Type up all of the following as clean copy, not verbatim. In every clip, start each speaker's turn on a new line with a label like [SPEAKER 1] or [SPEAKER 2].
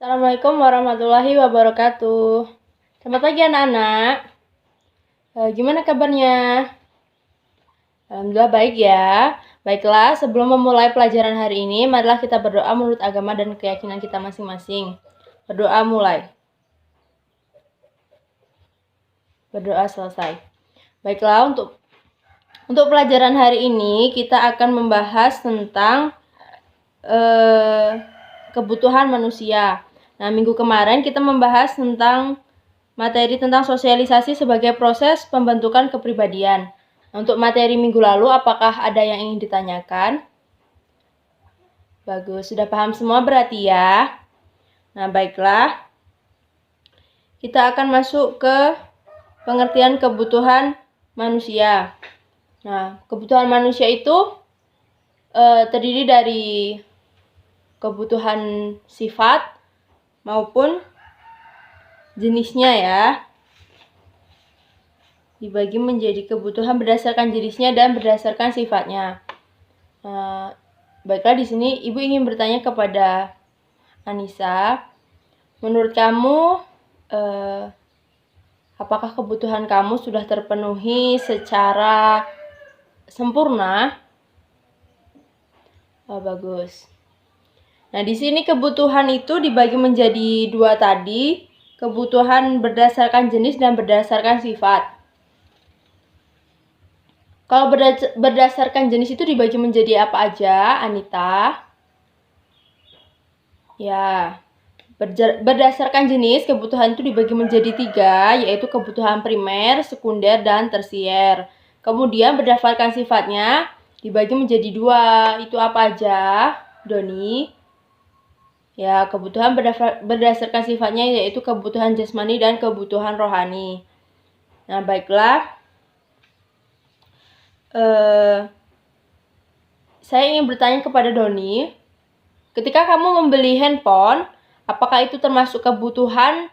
[SPEAKER 1] Assalamualaikum warahmatullahi wabarakatuh. Selamat pagi anak-anak. Gimana kabarnya? Alhamdulillah baik ya. Baiklah, sebelum memulai pelajaran hari ini, marilah kita berdoa menurut agama dan keyakinan kita masing-masing. Berdoa mulai. Berdoa selesai. Baiklah, untuk pelajaran hari ini kita akan membahas tentang kebutuhan manusia. Nah, minggu kemarin kita membahas tentang materi tentang sosialisasi sebagai proses pembentukan kepribadian. Nah, untuk materi minggu lalu, apakah ada yang ingin ditanyakan? Bagus, sudah paham semua berarti ya. Nah, baiklah. Kita akan masuk ke pengertian kebutuhan manusia. Nah, kebutuhan manusia itu terdiri dari kebutuhan sifat maupun jenisnya ya. Dibagi menjadi kebutuhan berdasarkan jenisnya dan berdasarkan sifatnya. Baiklah, di sini Ibu ingin bertanya kepada Anissa, menurut kamu apakah kebutuhan kamu sudah terpenuhi secara sempurna? Bagus. Nah, di sini kebutuhan itu dibagi menjadi dua tadi, kebutuhan berdasarkan jenis dan berdasarkan sifat. Kalau berdasarkan jenis itu dibagi menjadi apa aja, Anita? Ya, berdasarkan jenis, kebutuhan itu dibagi menjadi tiga, yaitu kebutuhan primer, sekunder, dan tersier. Kemudian berdasarkan sifatnya dibagi menjadi dua, itu apa aja, Doni? Ya, kebutuhan berdasarkan sifatnya yaitu kebutuhan jasmani dan kebutuhan rohani. Nah, baiklah. Saya ingin bertanya kepada Doni, ketika kamu membeli handphone, apakah itu termasuk kebutuhan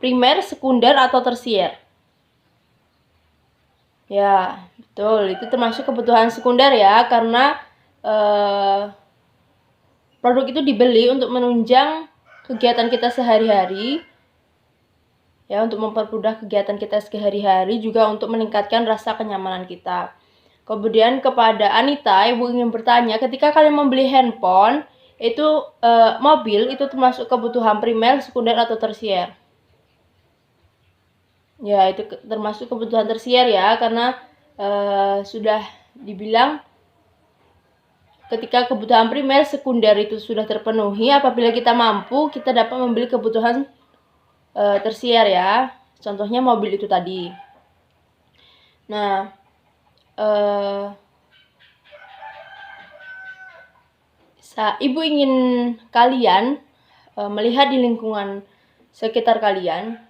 [SPEAKER 1] primer, sekunder, atau tersier? Ya, betul. Itu termasuk kebutuhan sekunder ya, karena produk itu dibeli untuk menunjang kegiatan kita sehari-hari. Ya, untuk mempermudah kegiatan kita sehari-hari, juga untuk meningkatkan rasa kenyamanan kita. Kemudian kepada Anita, Ibu ingin bertanya, ketika kalian membeli handphone, itu mobil itu termasuk kebutuhan primer, sekunder, atau tersier? Ya, itu termasuk kebutuhan tersier ya, karena sudah dibilang ketika kebutuhan primer, sekunder itu sudah terpenuhi, apabila kita mampu, kita dapat membeli kebutuhan tersier ya. Contohnya mobil itu tadi. Nah, Ibu ingin kalian melihat di lingkungan sekitar kalian.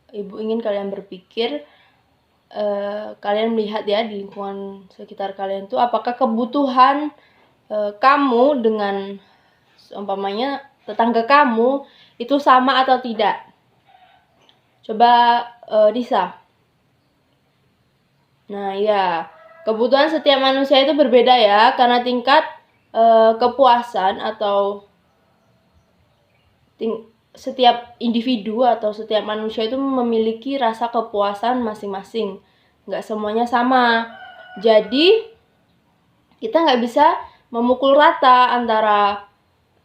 [SPEAKER 1] Ibu ingin kalian berpikir, kalian melihat ya di lingkungan sekitar kalian itu apakah kebutuhan kamu dengan umpamanya tetangga kamu itu sama atau tidak? Coba Disa. Nah ya, kebutuhan setiap manusia itu berbeda ya, karena tingkat kepuasan atau setiap individu atau setiap manusia itu memiliki rasa kepuasan masing-masing. Nggak semuanya sama. Jadi kita nggak bisa memukul rata antara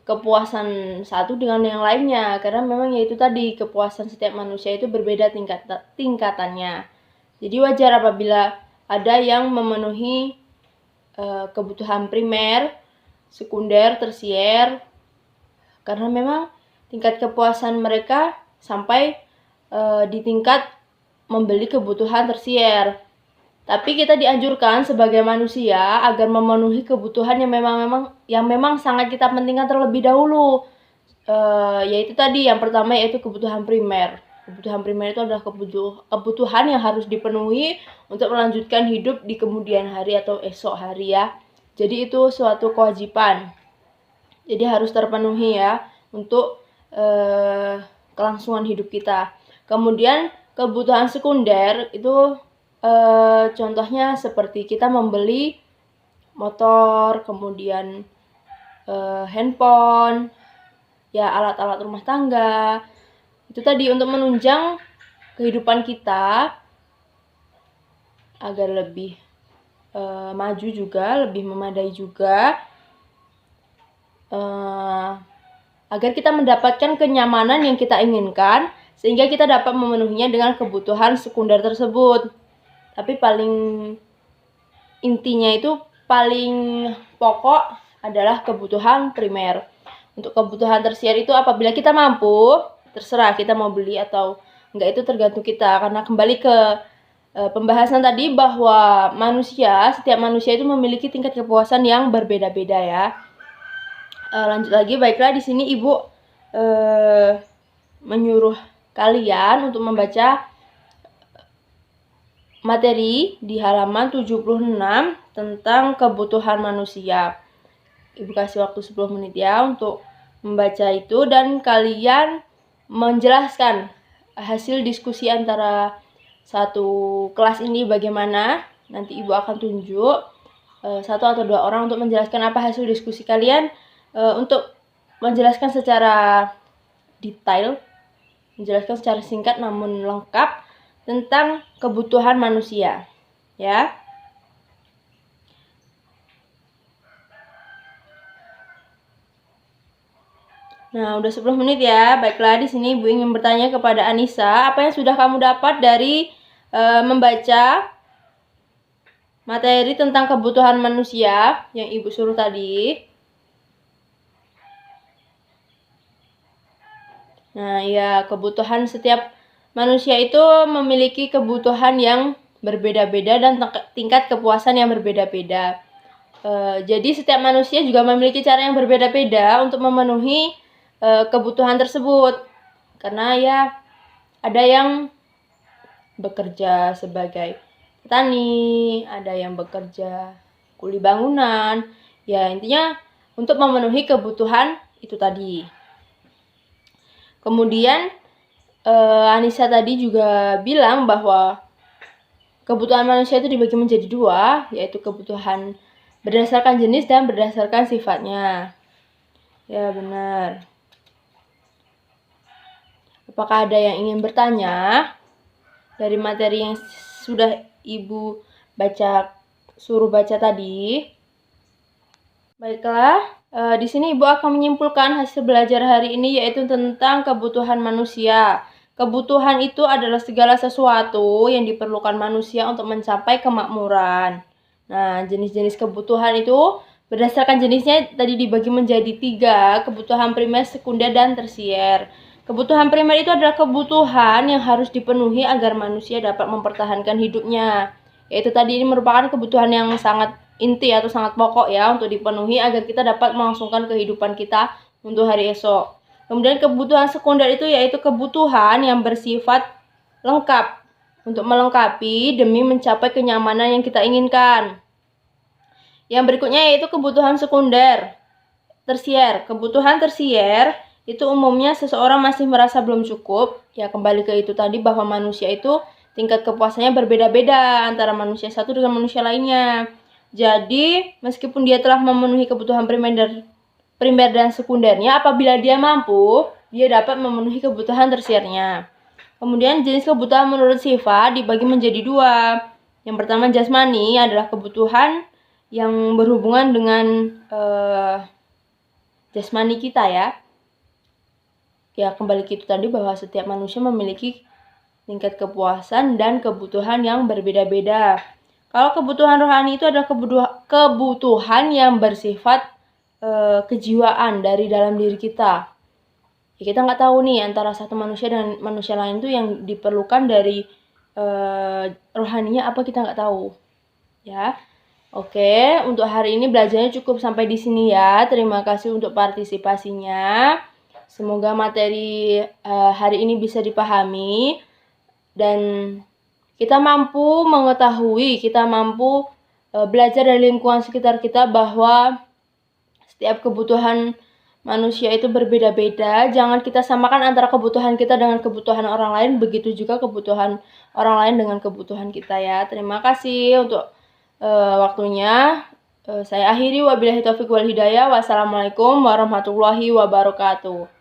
[SPEAKER 1] kepuasan satu dengan yang lainnya, karena memang yaitu tadi, kepuasan setiap manusia itu berbeda tingkatannya. Jadi wajar apabila ada yang memenuhi kebutuhan primer, sekunder, tersier, karena memang tingkat kepuasan mereka sampai di tingkat membeli kebutuhan tersier. Tapi kita dianjurkan sebagai manusia agar memenuhi kebutuhan yang memang sangat kita pentingkan terlebih dahulu. Yaitu tadi, yang pertama yaitu kebutuhan primer. Kebutuhan primer itu adalah kebutuhan yang harus dipenuhi untuk melanjutkan hidup di kemudian hari atau esok hari ya. Jadi itu suatu kewajiban. Jadi harus terpenuhi ya untuk kelangsungan hidup kita. Kemudian kebutuhan sekunder itu contohnya seperti kita membeli motor, kemudian handphone, ya alat-alat rumah tangga. Itu tadi untuk menunjang kehidupan kita agar lebih maju juga, lebih memadai juga, agar kita mendapatkan kenyamanan yang kita inginkan, sehingga kita dapat memenuhinya dengan kebutuhan sekunder tersebut. Tapi paling intinya itu paling pokok adalah kebutuhan primer. Untuk kebutuhan tersier itu apabila kita mampu, terserah kita mau beli atau enggak, itu tergantung kita. Karena kembali ke pembahasan tadi bahwa setiap manusia itu memiliki tingkat kepuasan yang berbeda-beda ya. Lanjut lagi, baiklah di sini Ibu menyuruh kalian untuk membaca materi di halaman 76 tentang kebutuhan manusia. Ibu kasih waktu 10 menit ya untuk membaca itu, dan kalian menjelaskan hasil diskusi antara satu kelas ini bagaimana. Nanti Ibu akan tunjuk 1 atau 2 orang untuk menjelaskan apa hasil diskusi kalian, untuk menjelaskan secara detail, menjelaskan secara singkat namun lengkap tentang kebutuhan manusia ya. Nah, udah 10 menit ya. Baiklah, di sini Ibu ingin bertanya kepada Anissa, apa yang sudah kamu dapat dari membaca materi tentang kebutuhan manusia yang Ibu suruh tadi? Nah, ya, kebutuhan setiap manusia itu memiliki kebutuhan yang berbeda-beda dan tingkat kepuasan yang berbeda-beda. Jadi setiap manusia juga memiliki cara yang berbeda-beda untuk memenuhi kebutuhan tersebut. Karena ya ada yang bekerja sebagai petani, ada yang bekerja kuli bangunan. Ya, intinya untuk memenuhi kebutuhan itu tadi. Kemudian Anissa tadi juga bilang bahwa kebutuhan manusia itu dibagi menjadi 2, yaitu kebutuhan berdasarkan jenis dan berdasarkan sifatnya. Ya, benar. Apakah ada yang ingin bertanya dari materi yang sudah Ibu suruh baca tadi? Baiklah, di sini Ibu akan menyimpulkan hasil belajar hari ini, yaitu tentang kebutuhan manusia. Kebutuhan itu adalah segala sesuatu yang diperlukan manusia untuk mencapai kemakmuran. Nah, jenis-jenis kebutuhan itu berdasarkan jenisnya tadi dibagi menjadi 3, kebutuhan primer, sekunder, dan tersier. Kebutuhan primer itu adalah kebutuhan yang harus dipenuhi agar manusia dapat mempertahankan hidupnya. Yaitu tadi ini merupakan kebutuhan yang sangat inti atau sangat pokok ya untuk dipenuhi agar kita dapat melangsungkan kehidupan kita untuk hari esok. Kemudian kebutuhan sekunder itu yaitu kebutuhan yang bersifat lengkap untuk melengkapi demi mencapai kenyamanan yang kita inginkan. Yang berikutnya yaitu kebutuhan sekunder, tersier. Kebutuhan tersier itu umumnya seseorang masih merasa belum cukup. Ya, kembali ke itu tadi bahwa manusia itu tingkat kepuasannya berbeda-beda antara manusia satu dengan manusia lainnya. Jadi, meskipun dia telah memenuhi kebutuhan primer dan sekundernya, apabila dia mampu, dia dapat memenuhi kebutuhan tersiernya. Kemudian jenis kebutuhan menurut sifat dibagi menjadi 2. Yang pertama jasmani adalah kebutuhan yang berhubungan dengan jasmani kita ya. Ya, kembali ke itu tadi bahwa setiap manusia memiliki tingkat kepuasan dan kebutuhan yang berbeda-beda. Kalau kebutuhan rohani itu adalah kebutuhan yang bersifat kejiwaan dari dalam diri kita. Ya, kita nggak tahu nih antara satu manusia dan manusia lain itu yang diperlukan dari rohaninya apa, kita nggak tahu. Ya, oke, untuk hari ini belajarnya cukup sampai di sini ya. Terima kasih untuk partisipasinya. Semoga materi hari ini bisa dipahami dan kita mampu mengetahui, kita mampu belajar dari lingkungan sekitar kita bahwa setiap kebutuhan manusia itu berbeda-beda. Jangan kita samakan antara kebutuhan kita dengan kebutuhan orang lain, begitu juga kebutuhan orang lain dengan kebutuhan kita ya. Terima kasih untuk waktunya. Saya akhiri, wabillahi taufiq wal hidayah. Wassalamualaikum warahmatullahi wabarakatuh.